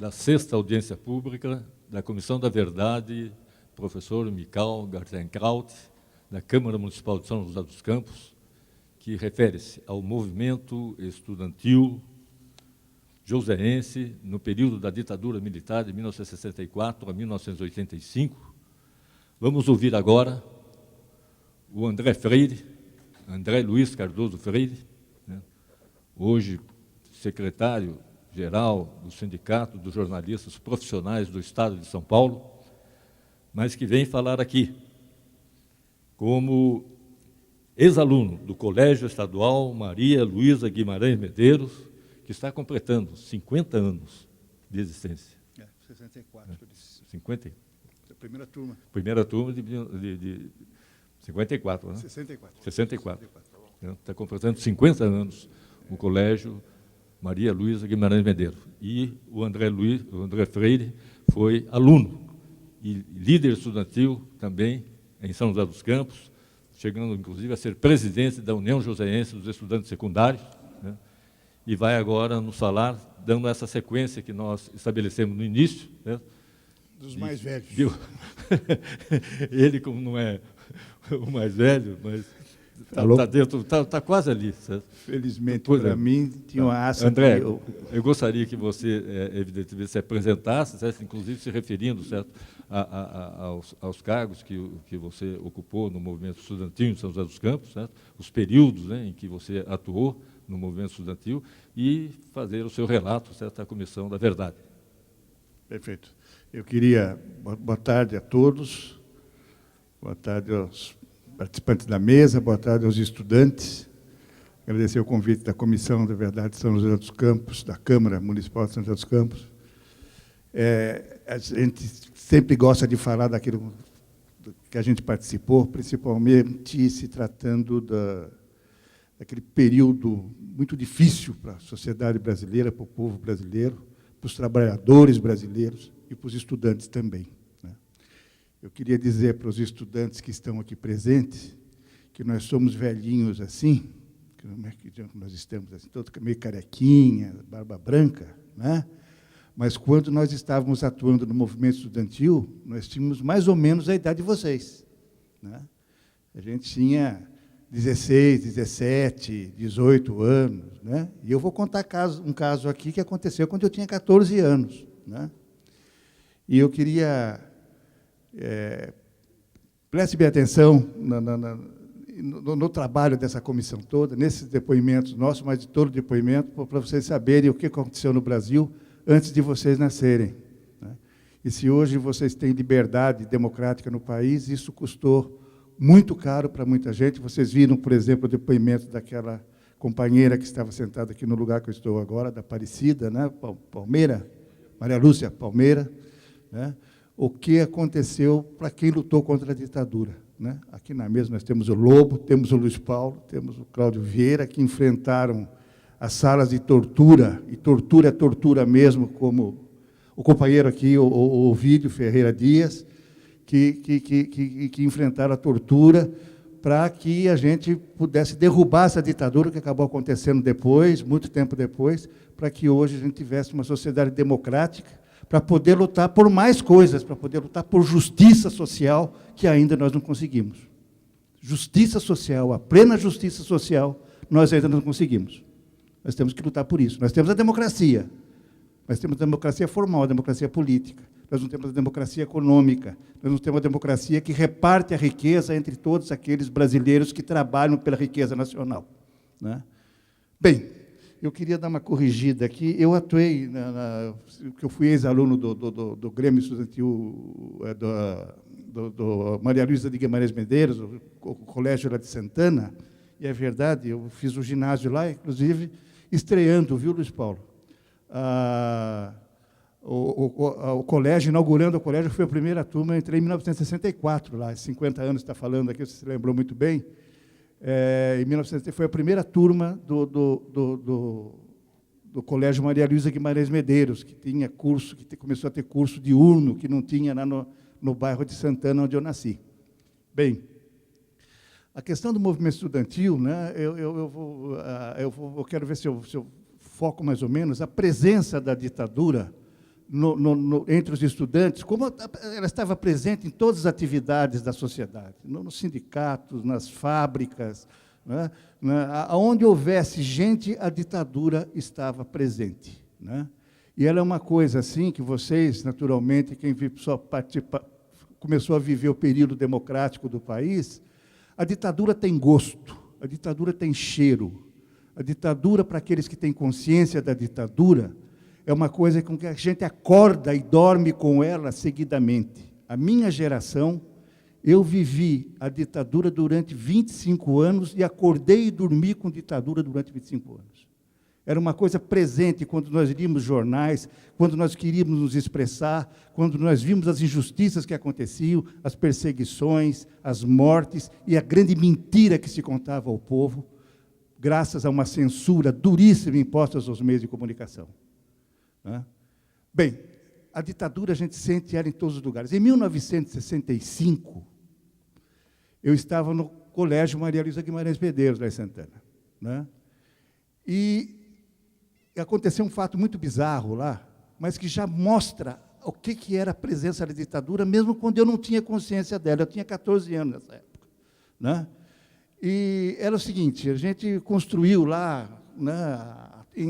da 6ª audiência pública da Comissão da Verdade, professor Michal Gartenkraut, da Câmara Municipal de São José dos Campos, que refere-se ao movimento estudantil joseense no período da ditadura militar de 1964 a 1985. Vamos ouvir agora o André Freire, André Luiz Cardoso Freire, né, hoje secretário-geral do Sindicato dos Jornalistas Profissionais do Estado de São Paulo, mas que vem falar aqui como ex-aluno do Colégio Estadual Maria Luísa Guimarães Medeiros, que está completando 50 anos de existência. 64. 50? Primeira turma. Primeira turma de 54, né? 64. 64. Está completando 50 anos o Colégio Maria Luísa Guimarães Medeiros. E o André Freire foi aluno e líder estudantil também em São José dos Campos, chegando, inclusive, a ser presidente da União Joseense dos Estudantes Secundários, né? E vai agora nos falar, dando essa sequência que nós estabelecemos no início, né? Dos mais velhos. Ele, como não é o mais velho, mas está quase ali. Certo? Felizmente, para mim, tinha uma aça. André, eu gostaria que você, evidentemente, se apresentasse, certo? Inclusive se referindo, certo, aos cargos que você ocupou no movimento estudantil em São José dos Campos, certo? Os períodos, né, em que você atuou no movimento estudantil e fazer o seu relato, certo, à Comissão da Verdade. Perfeito. Eu queria... Boa tarde a todos, boa tarde aos participantes da mesa, boa tarde aos estudantes. Agradecer o convite da Comissão da Verdade de São José dos Campos, da Câmara Municipal de São José dos Campos. A gente sempre gosta de falar daquilo que a gente participou, principalmente se tratando daquele período muito difícil para a sociedade brasileira, para o povo brasileiro, para os trabalhadores brasileiros e para os estudantes também, né? Eu queria dizer para os estudantes que estão aqui presentes que nós somos velhinhos assim, que nós estamos assim, todos meio carequinha, barba branca, né? Mas quando nós estávamos atuando no movimento estudantil, nós tínhamos mais ou menos a idade de vocês, né? A gente tinha 16, 17, 18 anos, né? E eu vou contar um caso aqui que aconteceu quando eu tinha 14 anos, né? E eu queria... preste bem atenção no trabalho dessa comissão toda, nesses depoimentos nossos, mas de todo o depoimento, para vocês saberem o que aconteceu no Brasil antes de vocês nascerem, né? E se hoje vocês têm liberdade democrática no país, isso custou muito caro para muita gente. Vocês viram, por exemplo, o depoimento daquela companheira que estava sentada aqui no lugar que eu estou agora, da Aparecida, né? Palmeira, Maria Lúcia Palmeira, né? O que aconteceu para quem lutou contra a ditadura, né? Aqui na mesa nós temos o Lobo, temos o Luiz Paulo, temos o Cláudio Vieira, que enfrentaram as salas de tortura, e tortura é tortura mesmo, como o companheiro aqui, o Ovídio Ferreira Dias, que enfrentaram a tortura para que a gente pudesse derrubar essa ditadura que acabou acontecendo depois, muito tempo depois, para que hoje a gente tivesse uma sociedade democrática, para poder lutar por mais coisas, para poder lutar por justiça social, que ainda nós não conseguimos. Justiça social, a plena justiça social, nós ainda não conseguimos. Nós temos que lutar por isso. Nós temos a democracia, nós temos a democracia formal, a democracia política. Nós não temos a democracia econômica, nós não temos a democracia que reparte a riqueza entre todos aqueles brasileiros que trabalham pela riqueza nacional, né? Bem, eu queria dar uma corrigida aqui. Eu atuei, eu fui ex-aluno do Grêmio Estudantil do Maria Luísa de Guimarães Medeiros, o colégio lá de Santana, e é verdade, eu fiz o ginásio lá, inclusive, estreando, viu, Luiz Paulo? O colégio, inaugurando o colégio, foi a primeira turma, eu entrei em 1964, lá, 50 anos, está falando aqui, você se lembrou muito bem. Em 1960, foi a primeira turma do Colégio Maria Luísa Guimarães Medeiros, que tinha curso, que começou a ter curso diurno, que não tinha lá no bairro de Santana, onde eu nasci. Bem, a questão do movimento estudantil, né, eu quero ver se eu foco mais ou menos a presença da ditadura entre os estudantes, como ela estava presente em todas as atividades da sociedade, nos sindicatos, nas fábricas, né? Onde houvesse gente, a ditadura estava presente, né? E ela é uma coisa assim que vocês, naturalmente, quem só começou a viver o período democrático do país, a ditadura tem gosto, a ditadura tem cheiro. A ditadura, para aqueles que têm consciência da ditadura, é uma coisa com que a gente acorda e dorme com ela seguidamente. A minha geração, eu vivi a ditadura durante 25 anos e acordei e dormi com ditadura durante 25 anos. Era uma coisa presente quando nós líamos jornais, quando nós queríamos nos expressar, quando nós vimos as injustiças que aconteciam, as perseguições, as mortes e a grande mentira que se contava ao povo, graças a uma censura duríssima imposta aos meios de comunicação. Bem, a ditadura a gente sente ela em todos os lugares. Em 1965, eu estava no Colégio Maria Luísa Guimarães Medeiros, lá em Santana, né? E aconteceu um fato muito bizarro lá, mas que já mostra o que era a presença da ditadura, mesmo quando eu não tinha consciência dela. Eu tinha 14 anos nessa época, né? E era o seguinte, a gente construiu lá, né,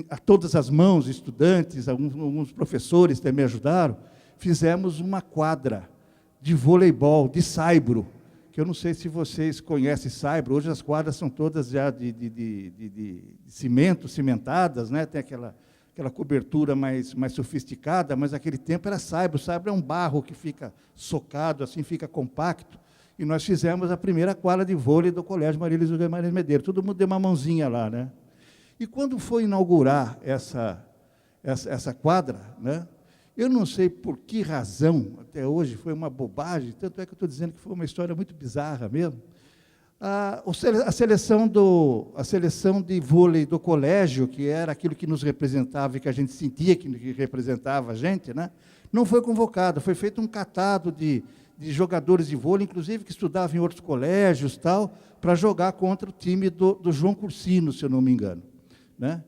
a todas as mãos, estudantes, alguns professores também ajudaram, fizemos uma quadra de voleibol, de saibro, que eu não sei se vocês conhecem saibro, hoje as quadras são todas já de cimento, cimentadas, né? Tem aquela cobertura mais sofisticada, mas naquele tempo era saibro. Saibro é um barro que fica socado, assim, fica compacto, e nós fizemos a primeira quadra de vôlei do Colégio Maria Luísa Guimarães Medeiros. Todo mundo deu uma mãozinha lá, né? E quando foi inaugurar essa quadra, né, eu não sei por que razão, até hoje foi uma bobagem, tanto é que eu estou dizendo que foi uma história muito bizarra mesmo, a seleção de vôlei do colégio, que era aquilo que nos representava e que a gente sentia que representava a gente, né, não foi convocada. Foi feito um catado de jogadores de vôlei, inclusive que estudavam em outros colégios, tal, para jogar contra o time do João Cursino, se eu não me engano, né?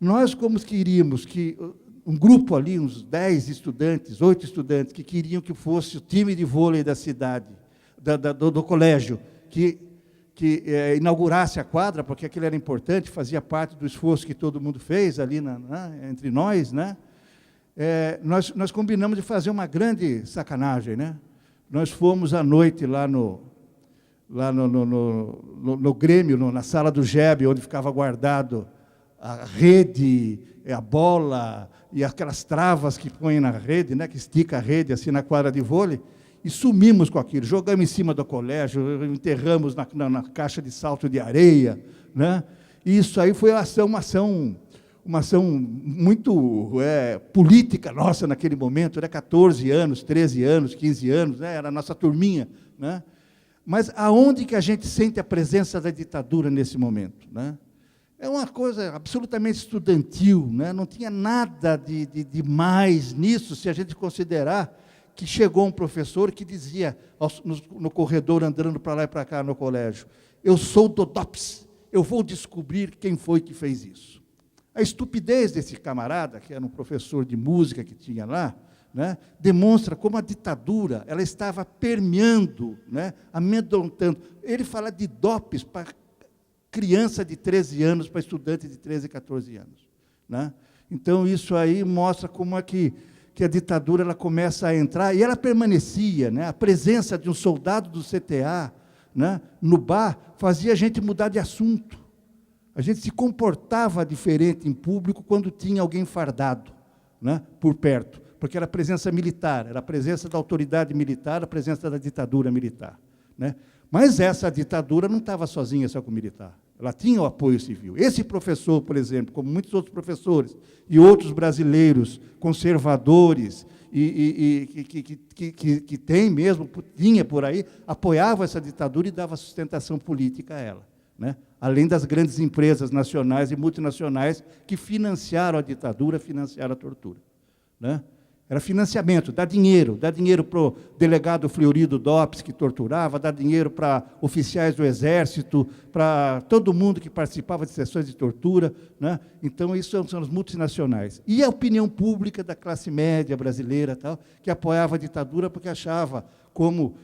Nós, como queríamos que um grupo ali, uns 10 estudantes, 8 estudantes, que queriam que fosse o time de vôlei da cidade, do colégio, que inaugurasse a quadra, porque aquilo era importante, fazia parte do esforço que todo mundo fez ali entre nós, né? Nós combinamos de fazer uma grande sacanagem, né? Nós fomos à noite lá no Grêmio, na sala do GEB, onde ficava guardado a rede, a bola e aquelas travas que põem na rede, né, que estica a rede assim na quadra de vôlei, e sumimos com aquilo, jogamos em cima do colégio, enterramos na caixa de salto de areia, né? E isso aí foi uma ação muito política nossa naquele momento, né? 14 anos, 13 anos, 15 anos, né? Era a nossa turminha, né? Mas aonde que a gente sente a presença da ditadura nesse momento, né? É uma coisa absolutamente estudantil, né? Não tinha nada de mais nisso, se a gente considerar que chegou um professor que dizia, no corredor, andando para lá e para cá no colégio, eu sou do DOPS, eu vou descobrir quem foi que fez isso. A estupidez desse camarada, que era um professor de música que tinha lá, né, demonstra como a ditadura ela estava permeando, né, amedrontando. Ele fala de DOPS para criança de 13 anos, para estudante de 13, 14 anos. Né? Então, isso aí mostra como é que a ditadura ela começa a entrar, e ela permanecia, né? A presença de um soldado do CTA, né, no bar, fazia a gente mudar de assunto. A gente se comportava diferente em público quando tinha alguém fardado, né, por perto, porque era a presença militar, era a presença da autoridade militar, a presença da ditadura militar, né? Mas essa ditadura não estava sozinha só com o militar, ela tinha o apoio civil. Esse professor, por exemplo, como muitos outros professores, e outros brasileiros conservadores, que tem mesmo, tinha por aí, apoiava essa ditadura e dava sustentação política a ela, né? Além das grandes empresas nacionais e multinacionais que financiaram a ditadura, financiaram a tortura, né? Era financiamento, dar dinheiro para o delegado Fleury Dopes, que torturava, dar dinheiro para oficiais do Exército, para todo mundo que participava de sessões de tortura, né? Então, isso são os multinacionais. E a opinião pública da classe média brasileira, tal, que apoiava a ditadura porque achava como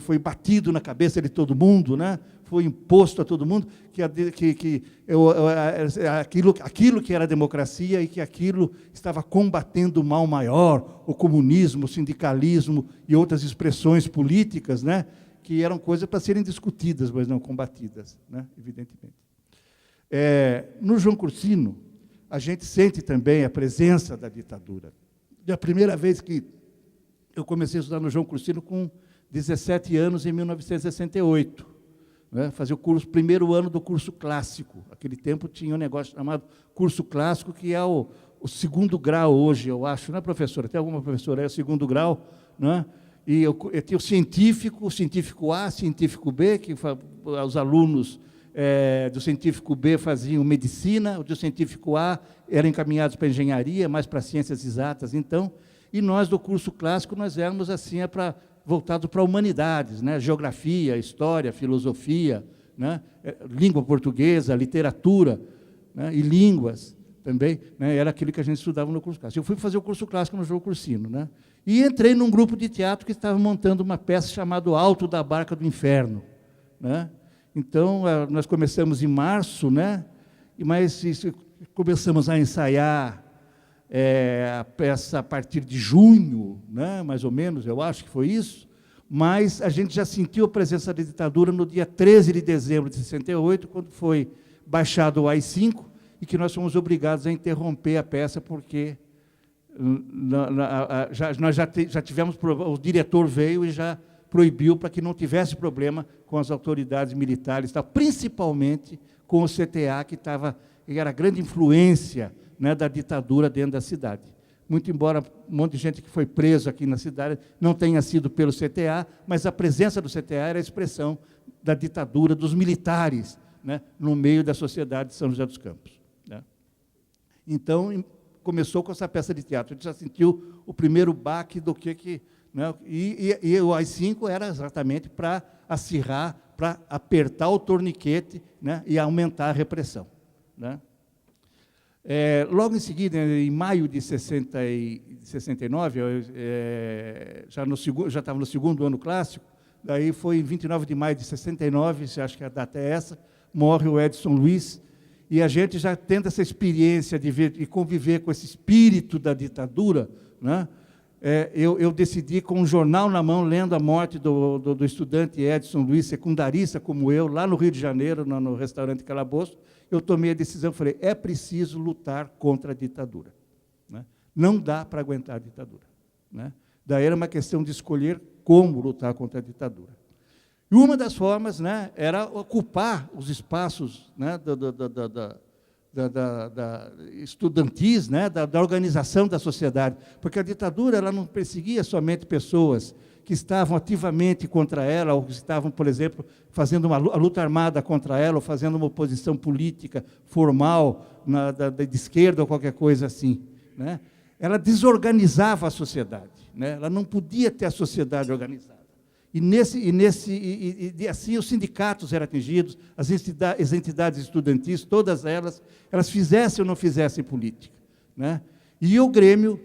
foi batido na cabeça de todo mundo, né? Foi imposto a todo mundo aquilo que era democracia e que aquilo estava combatendo o mal maior, o comunismo, o sindicalismo e outras expressões políticas, né? Que eram coisas para serem discutidas, mas não combatidas, né? Evidentemente. No João Cursino, a gente sente também a presença da ditadura. E a primeira vez que eu comecei a estudar no João Cursino com 17 anos, em 1968. Né? Fazer o primeiro ano do curso clássico. Naquele tempo tinha um negócio chamado curso clássico, que é o segundo grau hoje, eu acho, né, professora? Tem alguma professora aí, o segundo grau, né? E eu tinha o científico A, científico B, que os alunos do científico B faziam medicina, o do científico A eram encaminhados para engenharia, mais para ciências exatas, então. E nós, do curso clássico, nós éramos assim, voltados para humanidades, né? Geografia, história, filosofia, né? Língua portuguesa, literatura, né? E línguas também, né? Era aquilo que a gente estudava no curso clássico. Eu fui fazer o curso clássico no João Cursino, né? E entrei num grupo de teatro que estava montando uma peça chamada Alto da Barca do Inferno, né? Então, nós começamos em março, né? Mas começamos a ensaiar a peça a partir de junho, né, mais ou menos, eu acho que foi isso, mas a gente já sentiu a presença da ditadura no dia 13 de dezembro de 68, quando foi baixado o AI-5, e que nós fomos obrigados a interromper a peça, porque nós já tivemos, o diretor veio e já proibiu para que não tivesse problema com as autoridades militares, principalmente com o CTA, que era a grande influência, né, da ditadura dentro da cidade. Muito embora um monte de gente que foi preso aqui na cidade não tenha sido pelo CTA, mas a presença do CTA era a expressão da ditadura dos militares, né, no meio da sociedade de São José dos Campos, né. Então, começou com essa peça de teatro. A gente já sentiu o primeiro baque do né, e o AI-5 era exatamente para acirrar, para apertar o torniquete, né, e aumentar a repressão, né. Logo em seguida, em maio de 69, já estava no segundo ano clássico, daí foi em 29 de maio de 69, você acha que a data é essa, morre o Edson Luiz, e a gente já tendo essa experiência de conviver com esse espírito da ditadura, né? Eu decidi, com um jornal na mão, lendo a morte do estudante Edson Luiz, secundarista como eu, lá no Rio de Janeiro, no restaurante Calabouço, eu tomei a decisão, falei, é preciso lutar contra a ditadura, né? Não dá para aguentar a ditadura, né? Daí era uma questão de escolher como lutar contra a ditadura. E uma das formas, né, era ocupar os espaços, né, estudantis, né, da organização da sociedade, porque a ditadura ela não perseguia somente pessoas que estavam ativamente contra ela, ou que estavam, por exemplo, fazendo a luta armada contra ela, ou fazendo uma oposição política formal, de esquerda, ou qualquer coisa assim, né? Ela desorganizava a sociedade, né? Ela não podia ter a sociedade organizada. E assim os sindicatos eram atingidos, as entidades estudantis, todas elas fizessem ou não fizessem política, né? E o Grêmio,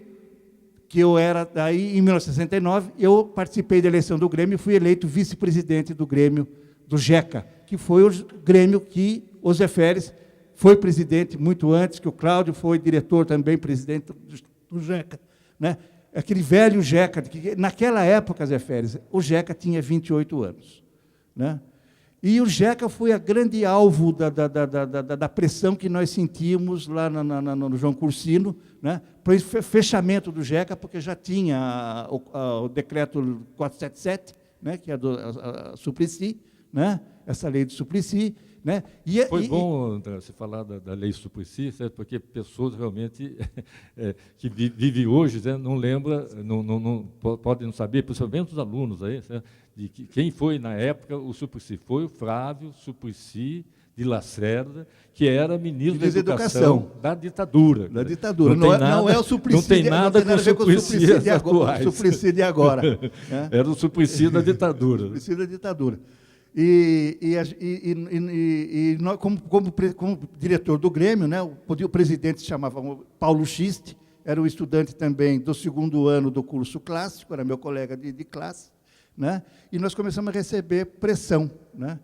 que eu era daí em 1969, eu participei da eleição do Grêmio e fui eleito vice-presidente do Grêmio, do GECA, que foi o Grêmio que o Zé Félix foi presidente muito antes, que o Cláudio foi diretor também, presidente do GECA, né? Aquele velho GECA, que naquela época, Zé Félix, o GECA tinha 28 anos, né? E o GECA foi a grande alvo da pressão que nós sentimos lá no João Cursino, né, para o fechamento do GECA, porque já tinha o decreto 477, né, que é a Suplicy, né, essa lei do Suplicy, né? Foi bom, André, você falar da lei Suplicy, certo? Porque pessoas realmente que vivem hoje, né, não lembram, podem não saber, principalmente os alunos aí, certo? De quem foi, na época, o Suplicy. Foi o Flávio Suplicy, de Lacerda, que era ministro da Ministro da Educação da ditadura. Da ditadura. Não é o Suplicy. Não tem nada com o Suplicy atuais. O Suplicy de agora. Né? Era o Suplicy da ditadura. O Suplicy da ditadura. E nós, como diretor do Grêmio, né, o presidente se chamava Paulo Schiste, era um estudante também do 2º ano do curso clássico, era meu colega de classe, né, e nós começamos a receber pressão. Né.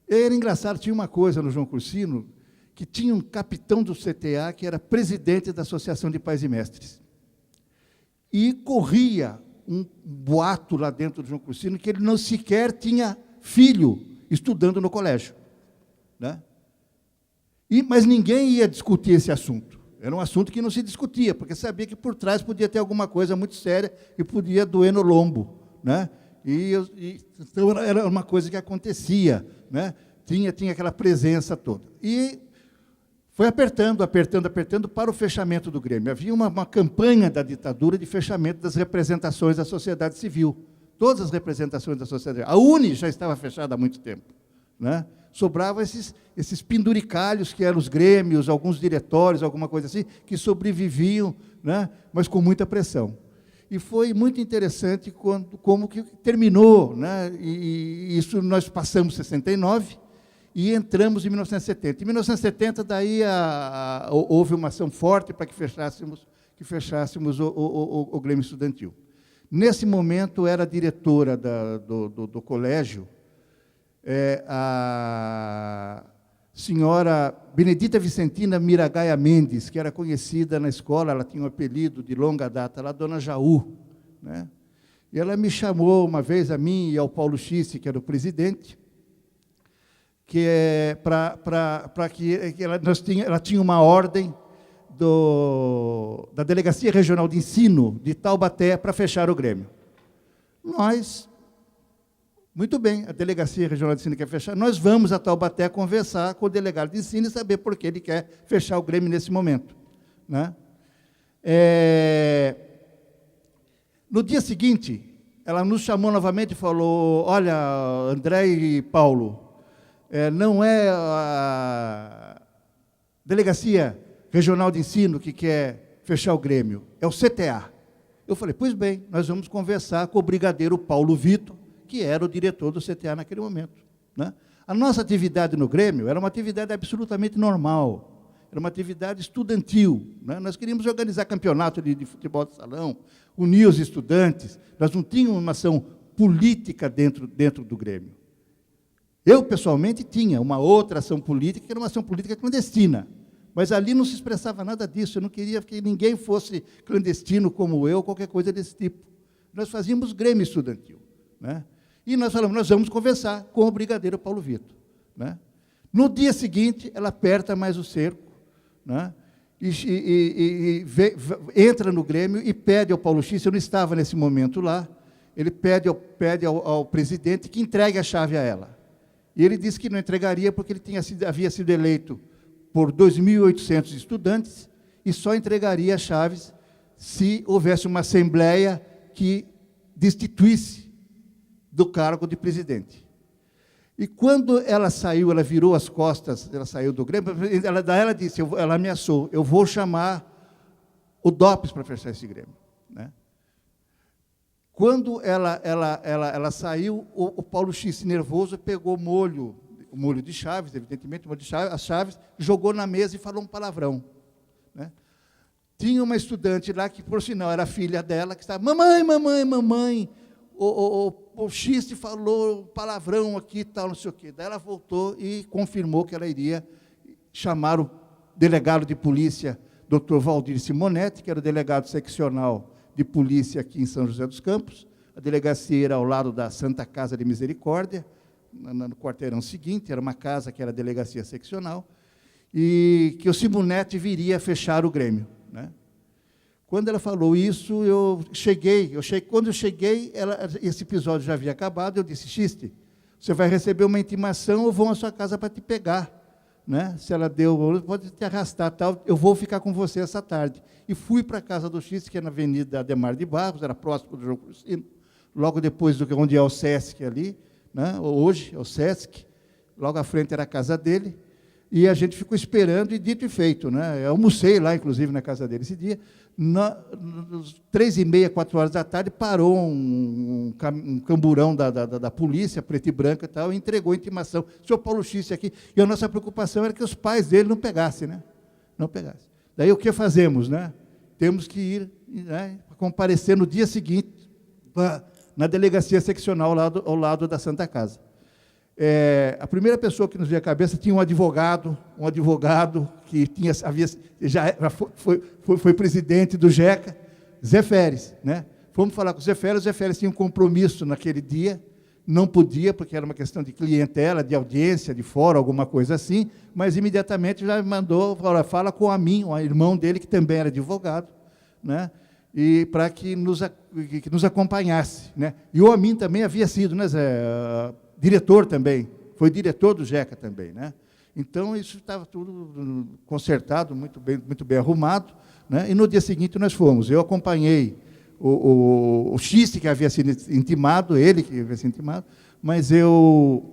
Era engraçado, tinha uma coisa no João Cursino, que tinha um capitão do CTA que era presidente da Associação de Pais e Mestres. E corria um boato lá dentro do João Cursino que ele não sequer tinha filho estudando no colégio. Né? Mas ninguém ia discutir esse assunto. Era um assunto que não se discutia, porque sabia que por trás podia ter alguma coisa muito séria e podia doer no lombo. Né? Então, era uma coisa que acontecia. Né? Tinha aquela presença toda. E foi apertando para o fechamento do Grêmio. Havia uma campanha da ditadura de fechamento das representações da sociedade civil. Todas as representações da sociedade. A UNE já estava fechada há muito tempo. Né? Sobravam esses penduricalhos, que eram os grêmios, alguns diretórios, alguma coisa assim, que sobreviviam, né? Mas com muita pressão. E foi muito interessante como que terminou. Né? E isso nós passamos 69 e entramos em 1970. Em 1970, daí houve uma ação forte para que fechássemos o Grêmio Estudantil. Nesse momento, era a diretora do colégio, a senhora Benedita Vicentina Miragaia Mendes, que era conhecida na escola, ela tinha um apelido de longa data, ela Dona Jaú. Né? E ela me chamou uma vez, a mim e ao Paulo Schiste, que era o presidente, que ela tinha uma ordem da Delegacia Regional de Ensino de Taubaté para fechar o Grêmio. Nós, muito bem, a Delegacia Regional de Ensino quer fechar, nós vamos a Taubaté conversar com o delegado de ensino e saber por que ele quer fechar o Grêmio nesse momento. Né? No dia seguinte, ela nos chamou novamente e falou, olha, André e Paulo, não é a Delegacia Regional de Ensino que quer fechar o Grêmio, é o CTA. Eu falei, pois bem, nós vamos conversar com o brigadeiro Paulo Vitor, que era o diretor do CTA naquele momento. Né? A nossa atividade no Grêmio era uma atividade absolutamente normal, era uma atividade estudantil. Né? Nós queríamos organizar campeonato de futebol de salão, unir os estudantes, nós não tínhamos uma ação política dentro do Grêmio. Eu, pessoalmente, tinha uma outra ação política, que era uma ação política clandestina. Mas ali não se expressava nada disso, eu não queria que ninguém fosse clandestino como eu, qualquer coisa desse tipo. Nós fazíamos Grêmio Estudantil. Né? E nós falamos, nós vamos conversar com o brigadeiro Paulo Vitor. Né? No dia seguinte, ela aperta mais o cerco, né? Entra no Grêmio e pede ao Paulo Schiste, eu não estava nesse momento lá, ele pede ao presidente que entregue a chave a ela. E ele disse que não entregaria porque ele havia sido eleito por 2.800 estudantes e só entregaria as chaves se houvesse uma assembleia que destituísse do cargo de presidente. E quando ela saiu, ela virou as costas, ela saiu do Grêmio, ela disse, ela ameaçou, eu vou chamar o DOPS para fechar esse Grêmio. Né? Quando ela saiu, o Paulo Schiste, nervoso, pegou o molho de chaves, evidentemente, as chaves, jogou na mesa e falou um palavrão. Né? Tinha uma estudante lá, que, por sinal, era filha dela, que estava, mamãe, o Schiste falou palavrão aqui, tal, não sei o quê. Daí ela voltou e confirmou que ela iria chamar o delegado de polícia, Dr. Valdir Simonetti, que era o delegado seccional de polícia aqui em São José dos Campos. A delegacia era ao lado da Santa Casa de Misericórdia, no quarteirão seguinte, era uma casa que era a delegacia seccional, e que o Simonetti viria fechar o Grêmio. Né? Quando ela falou isso, quando eu cheguei, esse episódio já havia acabado, eu disse, Schiste, você vai receber uma intimação, ou vão à sua casa para te pegar. Né? Se ela deu, pode te arrastar, tal, eu vou ficar com você essa tarde. E fui para a casa do Schiste, que é na Avenida Ademar de Barros, era próximo do João Cursino, logo depois onde é o Sesc ali, né? Hoje é o Sesc, logo à frente era a casa dele, E a gente ficou esperando, e dito e feito, né? Eu almocei lá, inclusive, na casa dele esse dia. 3h30, 4 horas da tarde, parou um camburão da polícia, preto e branco e tal, e entregou a intimação. Senhor Paulo X aqui. E a nossa preocupação era que os pais dele não pegassem, né? Não pegassem. Daí o que fazemos, né? Temos que ir, né, comparecer no dia seguinte na delegacia seccional ao lado da Santa Casa. A primeira pessoa que nos veio à cabeça tinha um advogado que já foi presidente do JECA, Zé Feres, né? Fomos falar com o Zé Feres tinha um compromisso naquele dia, não podia, porque era uma questão de clientela, de audiência, de fora, alguma coisa assim, mas imediatamente já me mandou, fala com a mim, o irmão dele, que também era advogado, né? E para que nos acompanhasse, né? E o Amin também havia sido, né, Zé, diretor também, foi diretor do JECA também, né? Então, isso estava tudo consertado, muito bem arrumado, né? E no dia seguinte nós fomos. Eu acompanhei o X, que havia sido intimado, ele que havia sido intimado, mas eu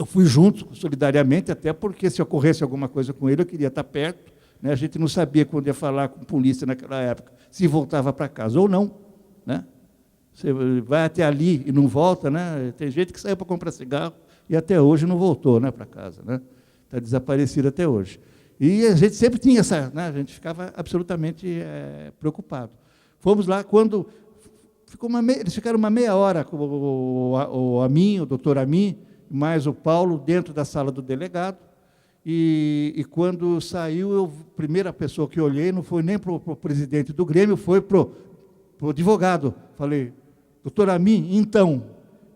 fui junto, solidariamente, até porque, se ocorresse alguma coisa com ele, eu queria estar perto, né? A gente não sabia quando ia falar com a polícia naquela época, se voltava para casa ou não, né? Você vai até ali e não volta, né? Tem gente que saiu para comprar cigarro e até hoje não voltou, né, para casa, né? Está desaparecido até hoje. E a gente sempre tinha essa, né? A gente ficava absolutamente preocupado. Fomos lá quando eles ficaram uma meia hora com o Amin, o doutor Amin, mais o Paulo, dentro da sala do delegado. E quando saiu, a primeira pessoa que eu olhei não foi nem para o presidente do Grêmio, foi para o advogado. Falei, doutor Amin, então,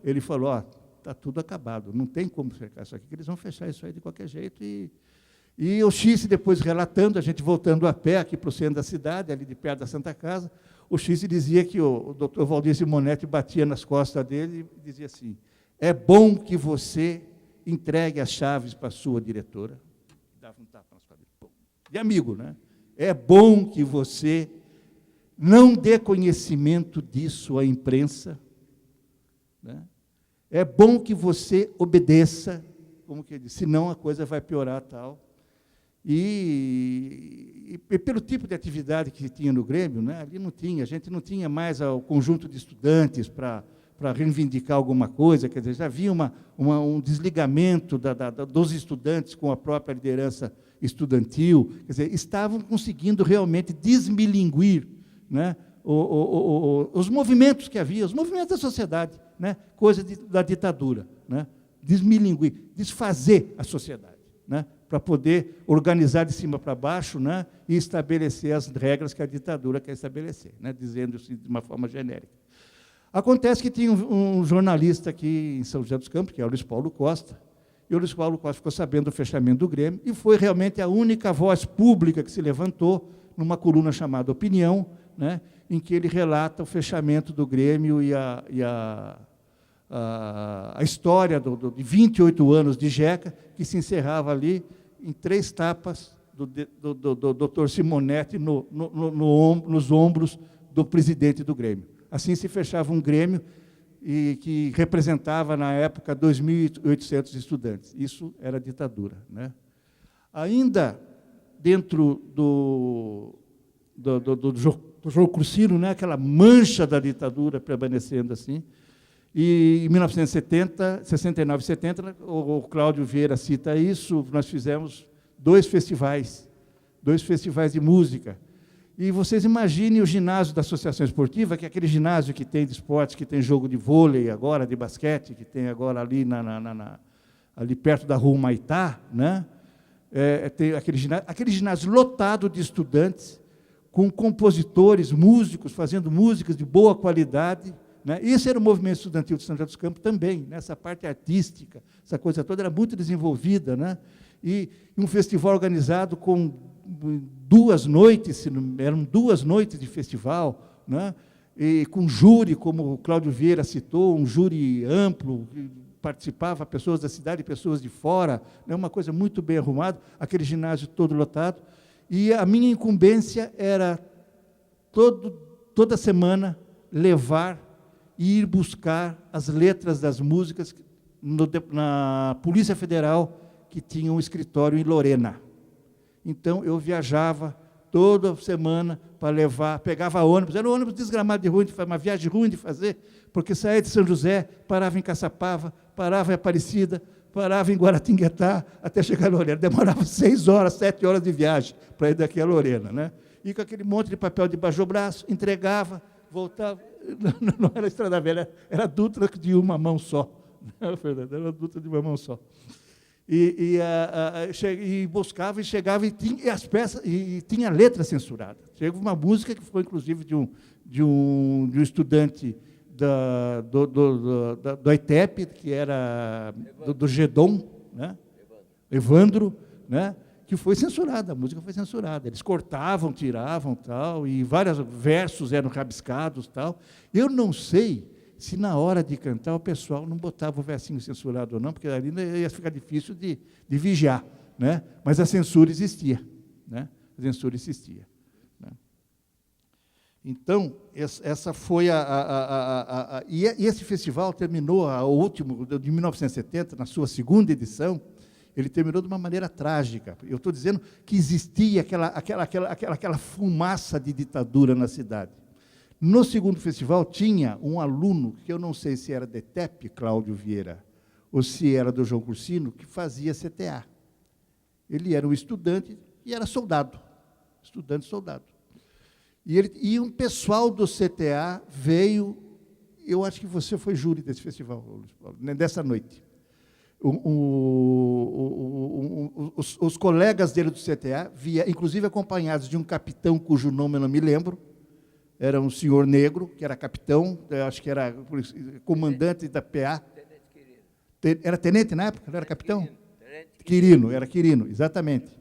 ele falou, está tudo acabado, não tem como fechar isso aqui, que eles vão fechar isso aí de qualquer jeito. E o X, depois relatando, a gente voltando a pé aqui para o centro da cidade, ali de perto da Santa Casa, o X dizia que o doutor Valdir Simonetti batia nas costas dele e dizia assim, é bom que você entregue as chaves para a sua diretora. Dava um tapa nas costas dele. De amigo, né? É bom que você não dê conhecimento disso à imprensa, né? É bom que você obedeça, como que ele disse, senão a coisa vai piorar tal. E pelo tipo de atividade que tinha no Grêmio, né, ali a gente não tinha mais o conjunto de estudantes para reivindicar alguma coisa, quer dizer, já havia um desligamento dos estudantes com a própria liderança estudantil, quer dizer, estavam conseguindo realmente desmilinguir, né, os movimentos que havia, os movimentos da sociedade, né, coisa da ditadura, né, desmilinguir, desfazer a sociedade, né, para poder organizar de cima para baixo, né, e estabelecer as regras que a ditadura quer estabelecer, né, dizendo-se de uma forma genérica. Acontece que tinha um jornalista aqui em São José dos Campos, que é o Luiz Paulo Costa, e o Luiz Paulo Costa ficou sabendo do fechamento do Grêmio, e foi realmente a única voz pública que se levantou numa coluna chamada Opinião, né, em que ele relata o fechamento do Grêmio e a história de 28 anos de JECA, que se encerrava ali em 3 tapas do doutor Simonetti nos ombros do presidente do Grêmio. Assim se fechava um Grêmio que representava, na época, 2.800 estudantes. Isso era ditadura, né? Ainda dentro do jogo crucino, né, aquela mancha da ditadura permanecendo assim. E em 1969 e 70, o Cláudio Vieira cita isso, nós fizemos 2 festivais de música. E vocês imaginem o ginásio da Associação Esportiva, que é aquele ginásio que tem de esportes, que tem jogo de vôlei agora, de basquete, que tem agora ali, ali perto da Rua Humaitá, né? Tem aquele ginásio lotado de estudantes, com compositores, músicos, fazendo músicas de boa qualidade, né? Esse era o movimento estudantil de São José dos Campos também, né? Essa parte artística, essa coisa toda era muito desenvolvida, né? E um festival organizado com 2 noites, eram 2 noites de festival, né? E com júri, como o Cláudio Vieira citou, um júri amplo, participava pessoas da cidade e pessoas de fora, né? Uma coisa muito bem arrumada, aquele ginásio todo lotado. E a minha incumbência era, toda semana, levar e ir buscar as letras das músicas na Polícia Federal, que tinha um escritório em Lorena. Então, eu viajava toda semana para levar, pegava ônibus, era um ônibus desgramado de ruim, uma viagem ruim de fazer, porque saía de São José, parava em Caçapava, parava em Aparecida, parava em Guaratinguetá, até chegar a Lorena. Demorava 6 horas, 7 horas de viagem para ir daqui a Lorena, né? E com aquele monte de papel debaixo do braço, entregava, voltava. Não era Estrada Velha, era Dutra de uma mão só. Era Dutra de uma mão só. E buscava e chegava e tinha as peças e tinha letra censurada. Chegou uma música que foi inclusive de um estudante do ITEP, que era do GEDOM, né? Evandro, né? Que foi censurada, a música foi censurada. Eles cortavam, tiravam, tal, e vários versos eram rabiscados, tal. Eu não sei se na hora de cantar o pessoal não botava o versinho censurado ou não, porque ali ia ficar difícil de vigiar, né? Mas a censura existia, né? A censura existia, né? Então, essa foi e esse festival terminou, o último, de 1970, na sua segunda edição, ele terminou de uma maneira trágica. Eu estou dizendo que existia aquela fumaça de ditadura na cidade. No segundo festival, tinha um aluno, que eu não sei se era da ETEP, Cláudio Vieira, ou se era do João Cursino, que fazia CTA. Ele era um estudante e era soldado. Estudante-soldado. E um pessoal do CTA veio, eu acho que você foi júri desse festival, Luiz Paulo, dessa noite. Os colegas dele do CTA, inclusive acompanhados de um capitão cujo nome eu não me lembro, era um senhor negro, que era capitão, acho que era comandante da PA. Era tenente na época? Não era capitão? Quirino, era Quirino, exatamente.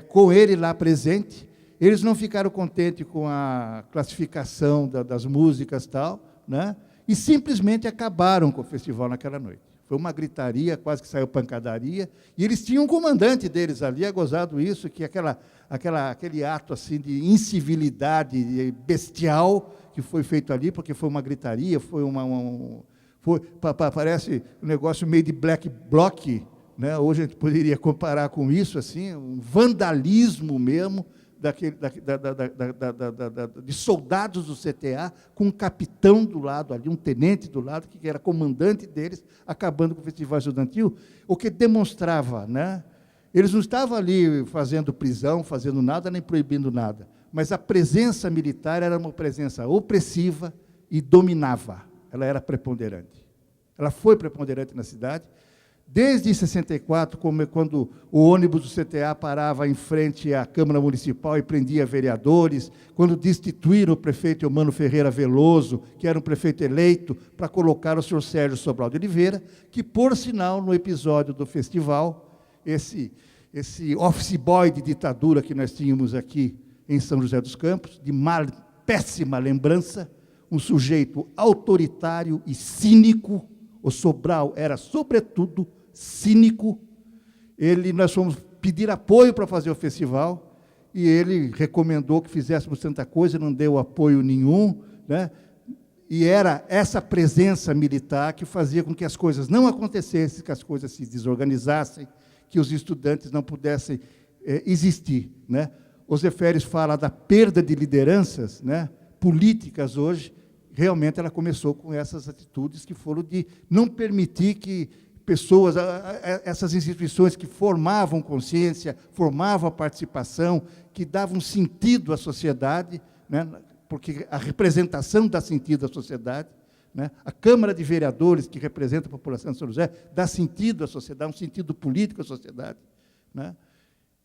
Com ele lá presente, eles não ficaram contentes com a classificação das músicas e tal, né? E simplesmente acabaram com o festival naquela noite. Foi uma gritaria, quase que saiu pancadaria, e eles tinhum um comandante deles ali, gozado isso, que aquele ato assim de incivilidade bestial que foi feito ali, porque foi uma gritaria, parece um negócio meio de black bloc, né? Hoje a gente poderia comparar com isso, assim, um vandalismo mesmo, de soldados do CTA, com um capitão do lado ali, um tenente do lado, que era comandante deles, acabando com o festival estudantil, o que demonstrava, né? Eles não estavam ali fazendo prisão, fazendo nada, nem proibindo nada, mas a presença militar era uma presença opressiva e dominava. Ela era preponderante. Ela foi preponderante na cidade, desde 64, quando o ônibus do CTA parava em frente à Câmara Municipal e prendia vereadores, quando destituíram o prefeito Eumano Ferreira Veloso, que era um prefeito eleito, para colocar o senhor Sérgio Sobral de Oliveira, que, por sinal, no episódio do festival, esse office boy de ditadura que nós tínhamos aqui em São José dos Campos, de péssima lembrança, um sujeito autoritário e cínico. O Sobral era, sobretudo, cínico. Nós fomos pedir apoio para fazer o festival, e ele recomendou que fizéssemos tanta coisa, não deu apoio nenhum, né? E era essa presença militar que fazia com que as coisas não acontecessem, que as coisas se desorganizassem, que os estudantes não pudessem existir, né? O Zé Férez fala da perda de lideranças, né, políticas hoje. Realmente ela começou com essas atitudes que foram de não permitir que pessoas, essas instituições que formavam consciência, formavam a participação, que davam sentido à sociedade, né, porque a representação dá sentido à sociedade, né, a Câmara de Vereadores, que representa a população de São José, dá sentido à sociedade, um sentido político à sociedade, né.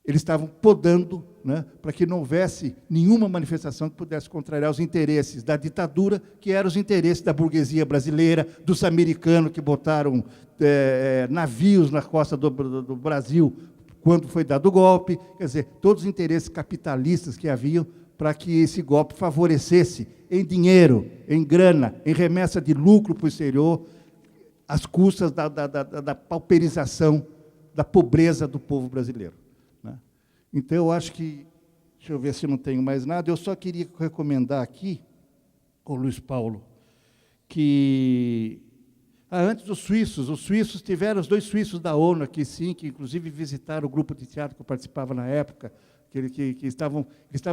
Eles estavam podando, né, para que não houvesse nenhuma manifestação que pudesse contrariar os interesses da ditadura, que eram os interesses da burguesia brasileira, dos americanos que botaram navios na costa do Brasil quando foi dado o golpe. Quer dizer, todos os interesses capitalistas que haviam para que esse golpe favorecesse em dinheiro, em grana, em remessa de lucro para o exterior, às custas da pauperização, da pobreza do povo brasileiro. Então, eu acho que, deixa eu ver se não tenho mais nada, eu só queria recomendar aqui, com o Luiz Paulo, que Antes os suíços tiveram, os 2 suíços da ONU aqui, sim, que inclusive visitaram o grupo de teatro que eu participava na época, que estavam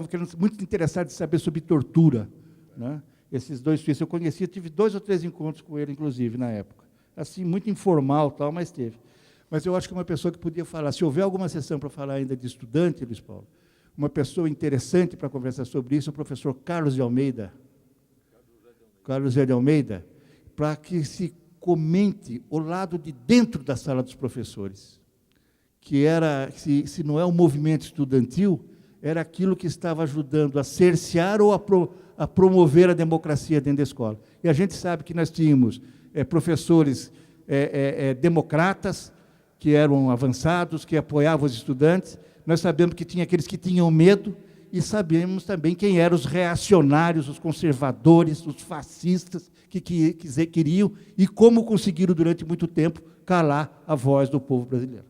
querendo, muito interessados em saber sobre tortura, né? Esses 2 suíços eu conhecia, tive 2 ou 3 encontros com ele, inclusive, na época. Assim, muito informal, tal, mas teve. Mas eu acho que uma pessoa que podia falar, se houver alguma sessão para falar ainda de estudante, Luiz Paulo, uma pessoa interessante para conversar sobre isso é o professor Carlos de Almeida. Carlos de Almeida, para que se comente o lado de dentro da sala dos professores, que era, se não é um movimento estudantil, era aquilo que estava ajudando a cercear ou a promover a democracia dentro da escola. E a gente sabe que nós tínhamos professores democratas, que eram avançados, que apoiavam os estudantes. Nós sabemos que tinha aqueles que tinham medo, e sabemos também quem eram os reacionários, os conservadores, os fascistas, que queriam, e como conseguiram, durante muito tempo, calar a voz do povo brasileiro.